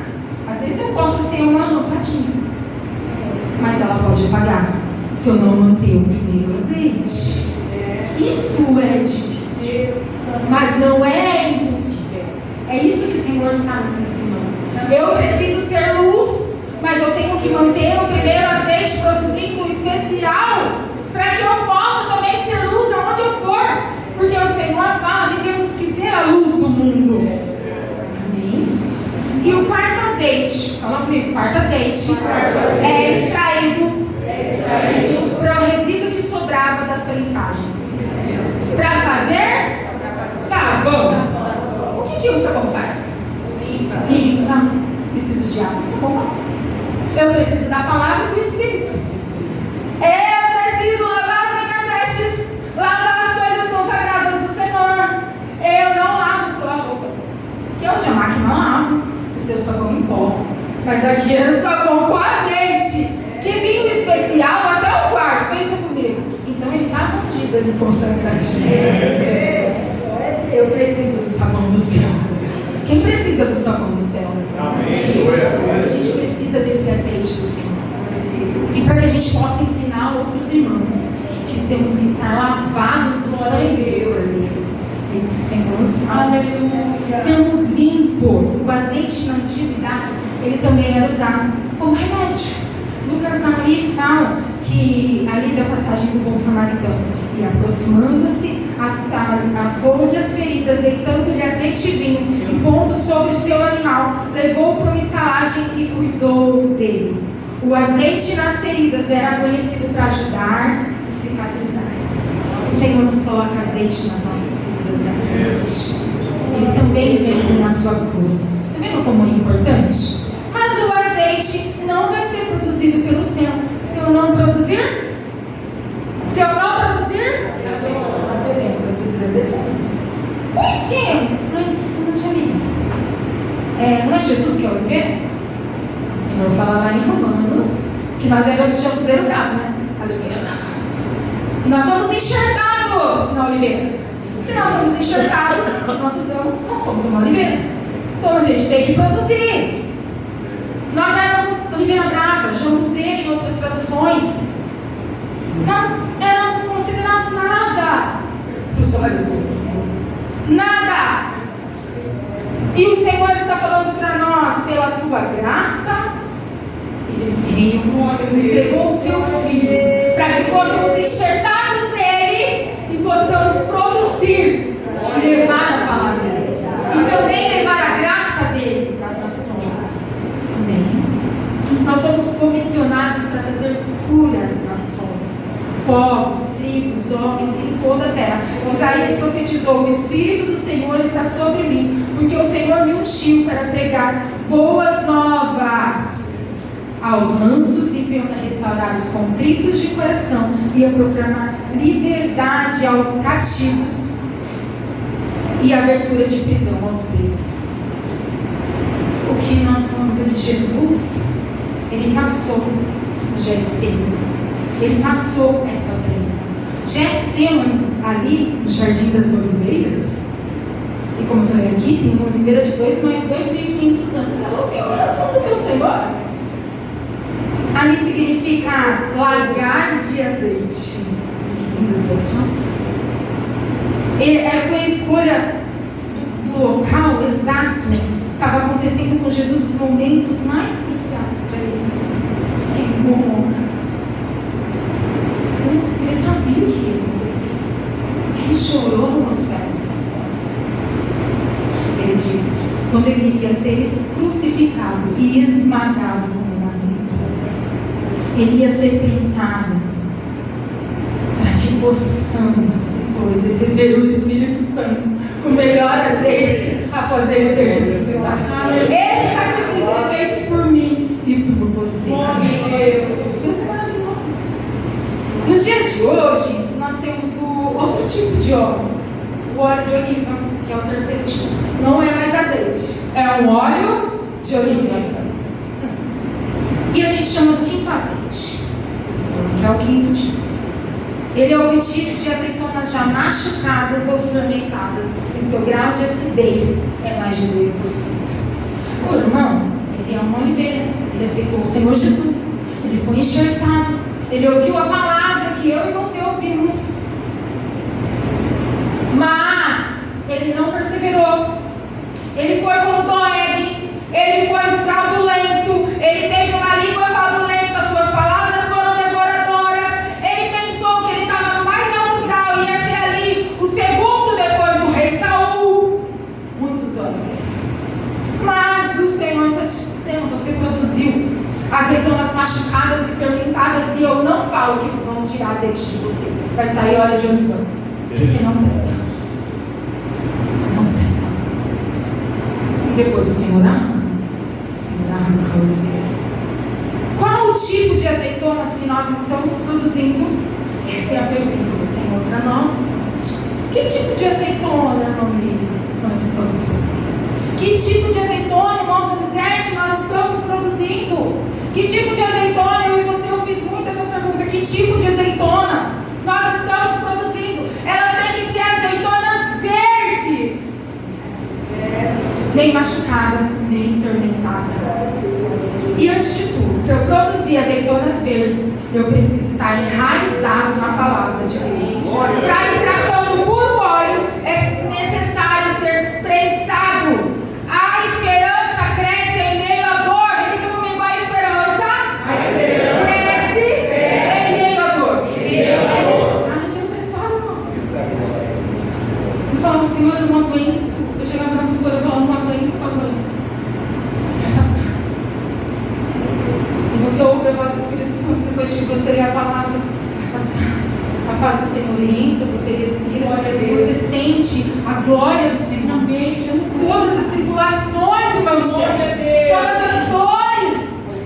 às vezes eu posso ter uma lampadinha, mas ela pode apagar se eu não manter o primeiro azeite. Isso é difícil, mas não é impossível. É isso que o Senhor está nos ensinando. Eu preciso ser luz, mas eu tenho que manter o primeiro azeite produzindo o especial, para que eu possa também ser luz aonde eu for, porque o Senhor fala que temos que ser a luz do mundo. Amém? E o quarto azeite, fala comigo, o quarto azeite é extraído para o resíduo que sobrava das prensagens, para fazer sabão. O que o sabão faz? Limpa. Preciso de água, sabão. Eu preciso da palavra e do Espírito. Eu preciso lavar as minhas vestes, lavar as coisas consagradas do Senhor. Eu não lavo sua roupa, que onde a máquina lava o seu sabão em pó, mas aqui é o sabão com azeite, que vinha o especial até o quarto. Pensa comigo. Então ele está fundido ali consagradinho. Eu preciso do sabão do céu. Quem precisa do sabão do céu? A gente precisa desse azeite do Senhor. E para que a gente possa ensinar outros irmãos que temos que estar lavados do sangue do Cordeiro. Isso que o Senhor nos fala. Sermos limpos. O azeite na antiguidade, ele também era usado como remédio. Lucas ali fala que, ali da passagem do bom samaritano, e aproximando-se, atou-lhe as feridas, deitando-lhe azeite e vinho, e pondo sobre o seu animal, levou-o para uma estalagem e cuidou dele. O azeite nas feridas era conhecido para ajudar e cicatrizar. O Senhor nos coloca azeite nas nossas feridas e azeite. Ele também vem na sua cura. Está vendo como é importante? Mas o azeite não vai ser produzido pelo céu. Se eu não produzir, por quê? Não é Jesus que é o oliveira? O Senhor fala lá em Romanos que nós éramos de oliveira bravo, né? A oliveira brava. E nós somos enxertados na oliveira. Se nós somos enxertados, nós somos uma oliveira. Então a gente tem que produzir. Nós éramos oliveira brava, jamuzeira em outras traduções. Nós éramos considerados nada para os olhos de Deus. Nada. E o Senhor está falando para nós, pela sua graça, Ele veio, entregou o seu Filho, para que possamos enxertados nele e possamos produzir e levar a palavra dele. E também levar a graça dele para as nações. Amém. Nós somos comissionados para trazer cura às nações, povos, tribos, homens em toda a terra. Isaías profetizou: o Espírito do Senhor está sobre mim, porque o Senhor me ungiu para pregar boas novas aos mansos, enviando a restaurar os contritos de coração e a proclamar liberdade aos cativos e abertura de prisão aos presos. O que nós vamos ver de Jesus? Ele passou o Getsemane, ele passou essa bênção. Getsemane, ali no Jardim das Oliveiras, e como eu falei aqui, tem uma oliveira de 2.500 anos. Ela ouviu a oração do meu Senhor. Ali significa lagar de azeite. Foi a escolha do local exato. Estava acontecendo com Jesus os momentos mais cruciais para ele. Senhor, ele sabia o que ia acontecer. Ele chorou aos pés do Senhor. Ele disse, quando ele iria ser crucificado e esmagado como uma azeitona, ele ia ser prensado para que possamos depois receber o Espírito Santo com o melhor azeite após ele ter ressuscitado. Esse sacrifício ele fez por mim e por você. Deus é maravilhoso. Nos dias de hoje, nós temos o outro tipo de óleo, o óleo de oliva, que é o terceiro tipo. Não é mais azeite, é um óleo de oliva. E a gente chama do quinto azeite, que é o quinto tipo. Ele é obtido de azeitonas já machucadas ou fermentadas, e seu grau de acidez é mais de 2%. O irmão, ele é uma oliveira, ele aceitou o Senhor Jesus, ele foi enxertado, ele ouviu a palavra que eu e você ouvimos, mas ele não perseverou. Ele foi como Doeg, ele foi fraudulento, ele teve uma língua fraudulenta, suas palavras foram devoradoras. Ele pensou que ele estava no mais alto grau, ia ser ali o segundo depois do rei Saul. Muitos anos. Mas o Senhor está te dizendo, você produziu azeitonas machucadas e fermentadas, e eu não falo que eu posso tirar azeite de você. Vai sair óleo de oliva, porque não presta. Depois o Senhor arranca a oliveira. Qual o tipo de azeitonas que nós estamos produzindo? Essa é a pergunta do Senhor para nós nessa noite. Que tipo de azeitona, irmão Miriam, nós estamos produzindo? Que tipo de azeitona, irmão Donizete, nós estamos produzindo? Que tipo de azeitona, eu e você, eu fiz muito essa pergunta, que tipo de azeitona nós estamos produzindo? Elas têm que ser azeitonas verdes. Nem machucada, nem fermentada. E antes de tudo, para eu produzir azeitonas verdes, eu preciso estar enraizado na palavra de Deus. Para a extração do puro óleo, é necessário ser prensado. A esperança cresce em meio à dor. Repita comigo, a esperança cresce em meio à dor. É necessário ser prensado, irmãos. Eu falava, Senhor, eu não aguento. Eu chegava na professora e falava, não aguento. Vai passar. Se você ouve a voz do Espírito Santo, depois que você lê a palavra, vai passar. A paz do Senhor entra, você respira, você sente a glória do Senhor. Todas as tribulações do meu ser, todas as dores,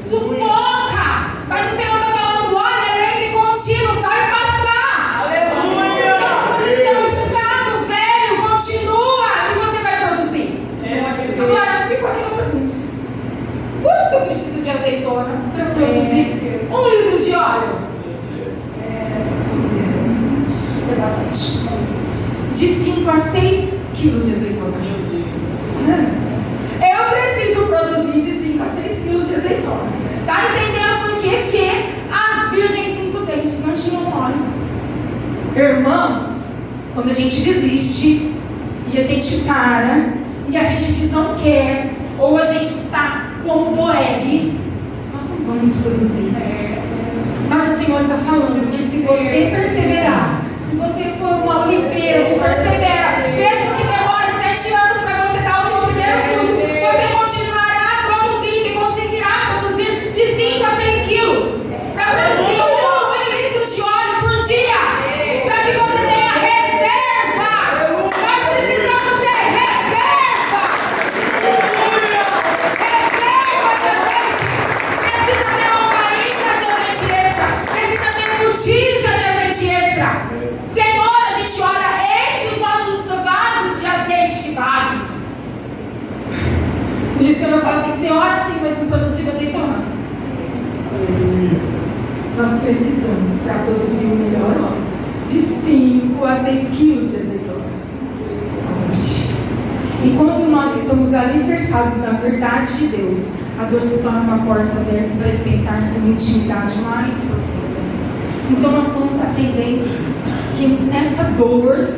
sufoca. Mas o Senhor está falando, olha, lento e contínuo, vai passar. Aleluia. Você está machucado, velho, continua, que você vai produzir. Agora, fica aí uma pergunta. Quanto eu preciso de azeitona para produzir 1 litro de óleo? De 5 a 6 quilos de azeitona. Eu preciso produzir de 5 a 6 quilos de azeitona. Tá entendendo por que as virgens imprudentes não tinham óleo? Irmãos, quando a gente desiste e a gente para e a gente diz não quer, ou a gente está como Doeg, nós não vamos produzir. Mas o Senhor está falando que se você perseverar, se você for uma oliveira que persevera, mesmo que demore 7 anos para você dar o seu primeiro fruto, você continuará produzindo e conseguirá produzir de 5 a 6 quilos. Para produzir 1 litro de óleo por dia. Para que você tenha reserva. Nós precisamos ter reserva. Reserva de azeite. Precisa ter longaína de azeite extra. Precisa ter botija de azeite extra. Senhor, a gente ora, enche os nossos vasos de azeite de vasos. E o Senhor fala assim, você ora sim, mas não produziu azeitona. Nós precisamos, para produzir o melhor óleo, de 5 a 6 quilos de azeitona. E quando nós estamos alicerçados na verdade de Deus, a dor se torna uma porta aberta para experimentar uma intimidade mais profunda. Então nós vamos aprendendo que nessa dor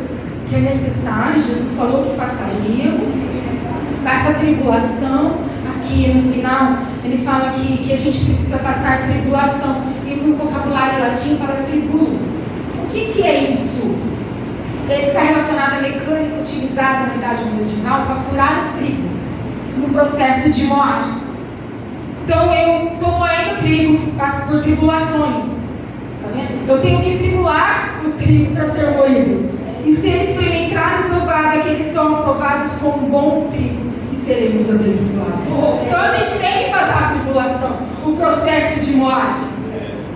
que é necessário, Jesus falou que passaríamos, essa tribulação, aqui no final, ele fala que a gente precisa passar tribulação, e no vocabulário latino fala tribulo. O que é isso? Ele está relacionado à mecânica utilizada na idade medieval para curar o trigo, no processo de moagem. Então eu estou moendo trigo, passo por tribulações. Tá vendo? Eu tenho que tribular o trigo para ser moído. E ser experimentado e provado, aqueles são aprovados como bom trigo, e seremos abençoados. Então a gente tem que passar a tribulação, o processo de moagem.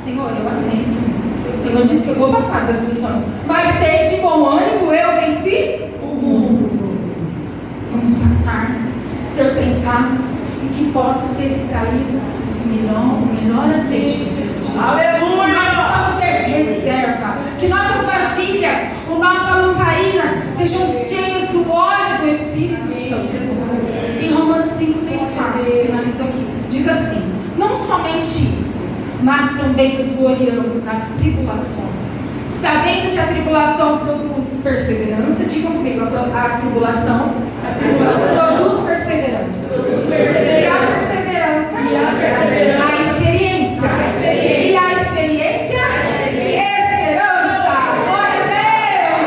Senhor, eu aceito. O Senhor disse que eu vou passar as aflições, mas tem de bom ânimo, eu venci o mundo. Vamos passar, ser pensados, e que possa ser extraído o melhor azeite que seja de nós. Aleluia! Nós possamos ter reserva, que nossas vasilhas, nossas lamparinas sejam cheias do óleo do Espírito Santo. Em Romanos 5:3, finaliza aqui, diz assim: não somente isso, mas também nos gloriamos nas tribulações, sabendo que a tribulação produz perseverança. Digam comigo, a tribulação produz perseverança. E a perseverança, a experiência. E a experiência, esperança. Glória a Deus!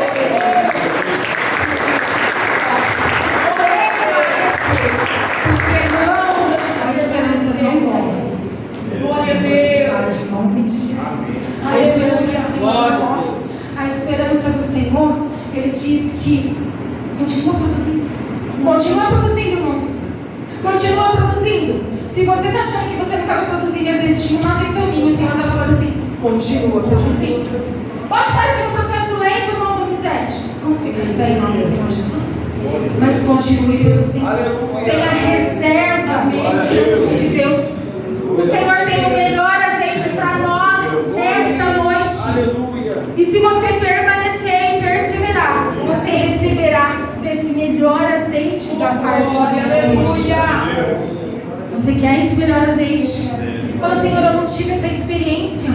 Porque não, a esperança não morre. Glória a Deus! Em nome de Jesus. A esperança do Senhor não morre. A esperança do Senhor, Ele diz que continua produzindo. Continua produzindo, irmão. Continua produzindo. Se você está achando que você não estava produzindo, às vezes tinha uma azeitoninha, o Senhor está falando assim: continua produzindo. Pode parecer um processo lento, irmão Donizete. Vamos ficar em pé em nome do Senhor Jesus? Mas continue produzindo. Tenha reserva diante de Deus. O Senhor tem o melhor azeite para nós nesta noite. E se você permanecer e perseverar, você receberá desse melhor azeite da parte do Senhor. Você quer esse melhor azeite? Fala: Senhor, eu não tive essa experiência.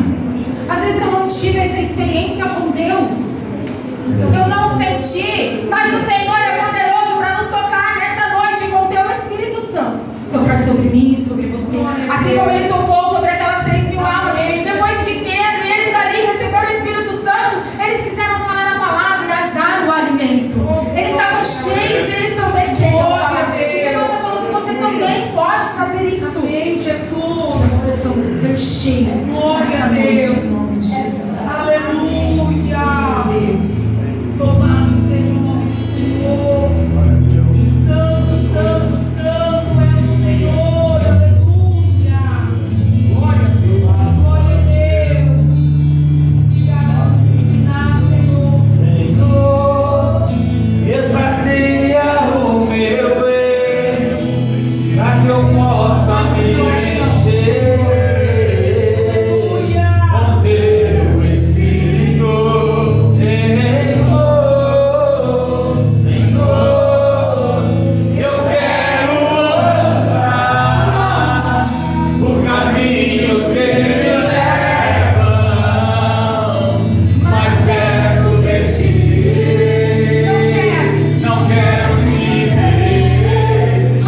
Às vezes eu não tive essa experiência com Deus. Eu não senti, mas o Senhor é poderoso para nos tocar nesta noite com o teu Espírito Santo. Tocar sobre mim e sobre você. Assim como Ele tocou sobre aquelas 3.000 almas. Depois que Pedro e eles ali receberam o Espírito Santo, eles quiseram falar a palavra e dar o alimento. Eles estavam cheios e eles também queriam falar. O Senhor está falando que você também pode fazer isso. Amém, Jesus. Nós precisamos ser cheios nessa noite, em nome de Jesus. Aleluia. Deus. Louvado seja o nome do Senhor. Santo, santo, santo é o Senhor. Aleluia. Glória a Deus. Glória a Deus. Obrigado por me ensinar, Senhor. Esvazia o meu eu, para que eu possa me encher com teu Espírito, Senhor. Eu quero andar por caminhos que me levam mais perto de ti. Não quero viver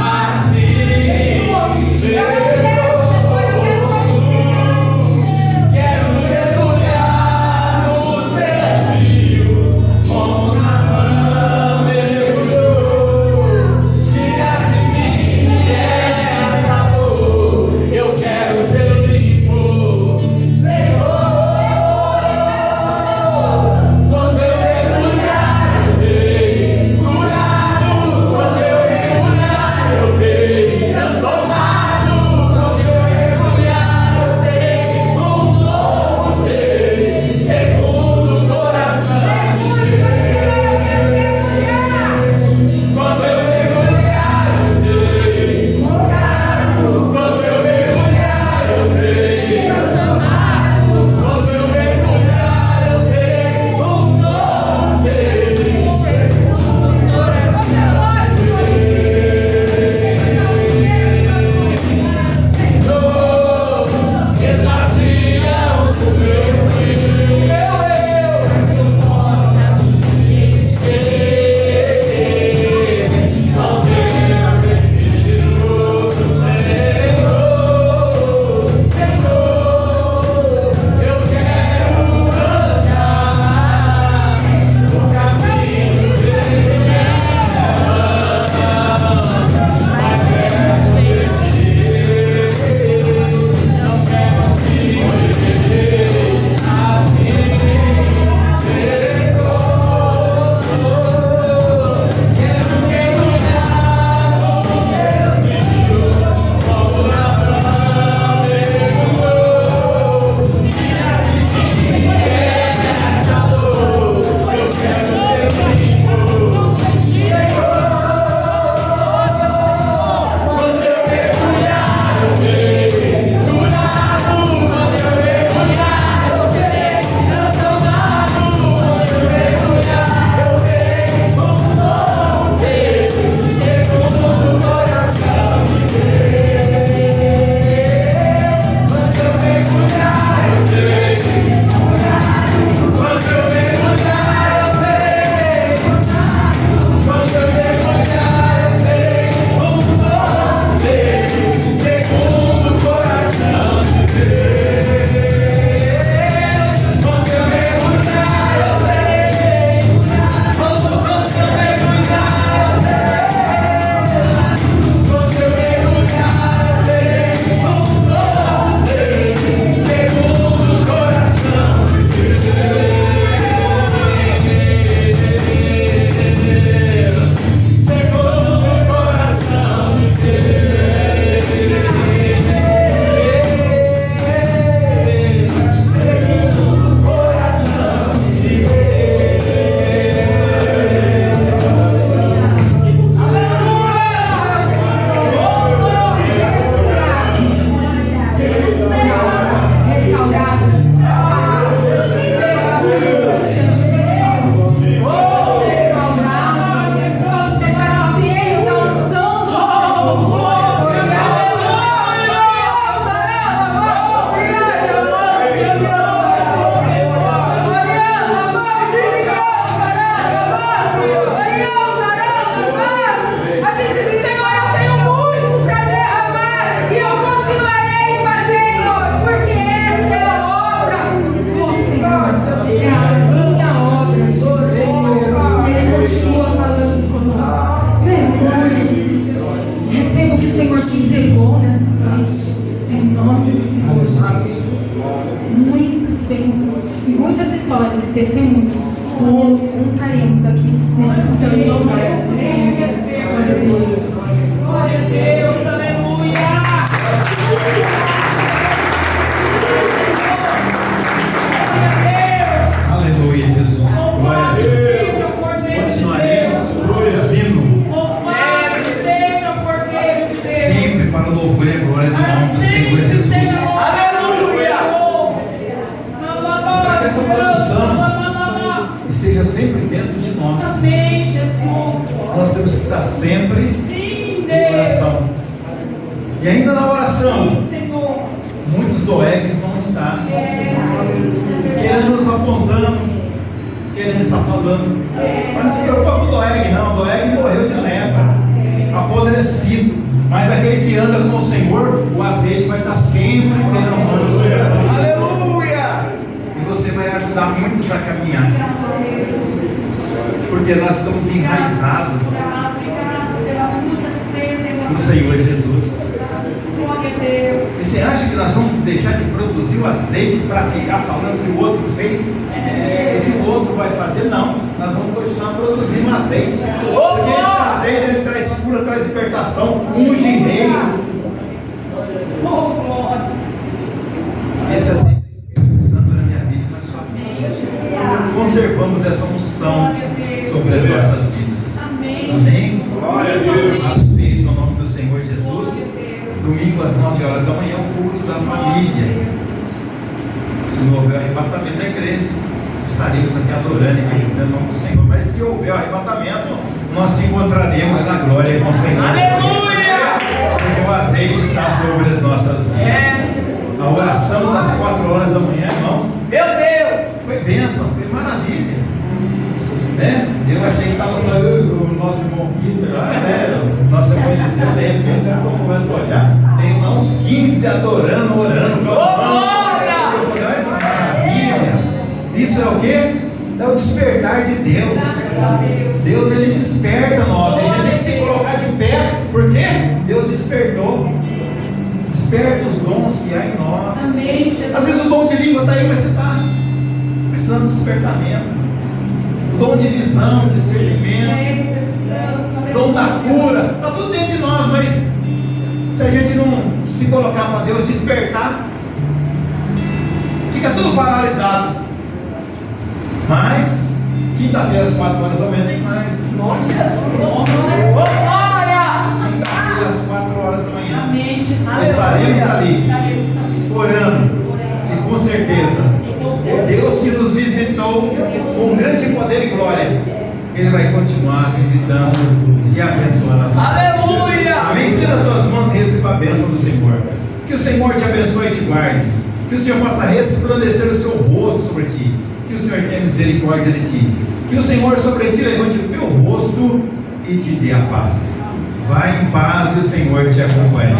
assim. Quero mergulhar nos teus rios, como na mão mergulhou. Tira de mim essa dor. Eu quero ser limpo restauradas, saradas, diante do Senhor. Restaurado, seja cheio da unção do Senhor. Receba o que o Senhor te entregou nessa noite, em nome do Senhor Jesus. Muitas bênçãos e muitas vitórias e testemunhos contaremos aqui nesse santo altar do Senhor. Glória a Deus. Glória a Deus, aleluia. Aleluia, Jesus. Glória a Deus. Continuaremos produzindo sempre para o louvor e a glória do nome do Senhor Jesus. Aleluia. Para que essa produção esteja sempre dentro de nós. Amém, Jesus. Nós temos que estar sempre Sim, em Deus. oração. E ainda na oração, Senhor. muitos doegues vão estar querendo nos apontando, querendo estar falando. Mas não se preocupa com o doeg, não. O doeg morreu de lepra, apodrecido. Mas aquele que anda com o Senhor, o azeite vai estar sempre derramando sobre a vida. Aleluia! E você vai ajudar muitos a caminhar. Porque nós estamos enraizados no Senhor Jesus. Glória a Deus. E você acha que nós vamos deixar de produzir o azeite para ficar falando que o outro fez? E que o outro vai fazer? Não. Nós vamos continuar produzindo azeite. Porque esse azeite ele traz cura, traz libertação, unge reis. Oh, glória. Esse azeite é Santo na minha vida e na sua vida. Conservamos essa unção sobre as nossas vidas. Amém. Amém? Glória a Deus. Faço beijo no nome do Senhor Jesus. Domingo às 9 horas da manhã, o culto da família. Se não houver arrebatamento da igreja, estaremos aqui adorando e bendizendo o nome do Senhor. Mas se houver arrebatamento, nós se encontraremos na glória com o Senhor. Aleluia! Porque o azeite está sobre as nossas vidas. A oração das 4 horas da manhã, irmãos, Meu Deus! foi bênção, foi maravilha. Né? Eu achei que estava só eu e o nosso irmão Peter lá, né? O nosso irmão Eliseu, de repente eu começo a olhar, tem lá uns 15 adorando, orando, cantando. Eu falei, olha que maravilha. Isso é o quê? É o despertar de Deus. Deus ele desperta nós. A gente tem que se colocar de pé, porque Deus despertou. Desperta os dons que há em nós. Amém, Jesus. Às vezes o dom de língua está aí, mas você está precisando de despertamento. O dom de visão, de discernimento, o dom da cura, está tudo dentro de nós, mas se a gente não se colocar para Deus despertar, fica tudo paralisado. Mas quinta-feira às 4 horas da manhã tem mais. Quinta-feira às 4 horas da manhã Amém, Jesus. estaremos ali orando e com certeza Deus que nos visitou com grande poder e glória, Ele vai continuar visitando e abençoando as nossas vidas. Aleluia! Amém? Estenda as tuas mãos e receba a bênção do Senhor. Que o Senhor te abençoe e te guarde. Que o Senhor possa resplandecer o seu rosto sobre ti. Que o Senhor tenha misericórdia de ti. Que o Senhor sobre ti levante o teu rosto e te dê a paz. Vai em paz e o Senhor te acompanhe.